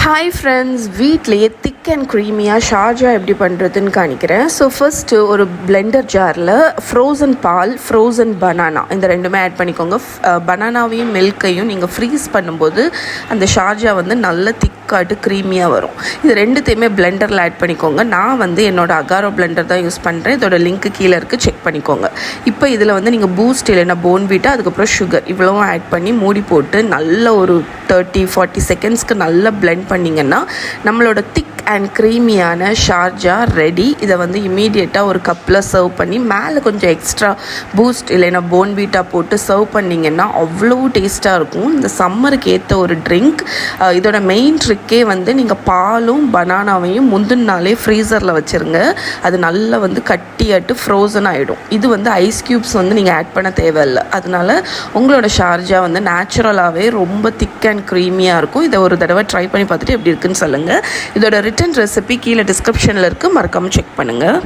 Hi friends, வீட்லேயே திக் and க்ரீமியாக Sharjah எப்படி பண்ணுறதுன்னு காணிக்கிறேன். ஸோ ஃபஸ்ட்டு ஒரு பிளெண்டர் ஜாரில் ஃப்ரோசன் பால், ஃப்ரோசன் பனானா இந்த ரெண்டுமே ஆட் பண்ணிக்கோங்க. பனானாவையும் மில்கையும் நீங்கள் ஃப்ரீஸ் பண்ணும்போது அந்த ஷார்ஜா வந்து நல்ல திக்காட்டு க்ரீமியாக வரும். இது ரெண்டுத்தையுமே பிளெண்டரில் ஆட் பண்ணிக்கோங்க. நான் வந்து என்னோடய அகாரோ பிளெண்டர் தான் யூஸ் பண்ணுறேன். இதோட லிங்க்கு கீழே இருக்குது, செக் பண்ணிக்கோங்க. இப்போ இதில் வந்து நீங்கள் பூஸ்ட் இல்லைன்னா போன்விட்டா அதுக்கப்புறம் சுகர் இவ்வளவும் ஆட் பண்ணி மூடி போட்டு நல்ல ஒரு 30-40 செகண்ட்ஸ்க்கு நல்லா பிளெண்ட் பண்ணிங்கன்னா நம்மளோட திக் அண்ட் க்ரீமியான ஷார்ஜா ரெடி. இதை வந்து இமீடியட்டாக ஒரு கப்பில் சர்வ் பண்ணி மேலே கொஞ்சம் எக்ஸ்ட்ரா பூஸ்ட் இல்லைன்னா போன்விட்டா போட்டு சர்வ் பண்ணிங்கன்னா அவ்வளோ டேஸ்ட்டாக இருக்கும். இந்த சம்மருக்கு ஏற்ற ஒரு ட்ரிங்க். இதோட மெயின் ட்ரிக்கே வந்து நீங்கள் பாலும் பனானாவையும் முந்தின நாளே ஃப்ரீசரில் வச்சுருங்க. அது நல்லா வந்து கட்டியாட்டு ஃப்ரோசன் ஆகிடும். இது வந்து ஐஸ் க்யூப்ஸ் வந்து நீங்கள் ஆட் பண்ண தேவையில்லை. அதனால உங்களோட ஷார்ஜா வந்து நேச்சுரலாகவே ரொம்ப திக் அண்ட் க்ரீமியாக இருக்கும். இதை ஒரு தடவை ட்ரை பண்ணி பார்த்துட்டு எப்படி இருக்குன்னு சொல்லுங்கள். இதோட ரிட்டன் ரெசிபி கீழே டிஸ்கிரிப்ஷனில் இருக்குது, மறக்காமல் செக் பண்ணுங்கள்.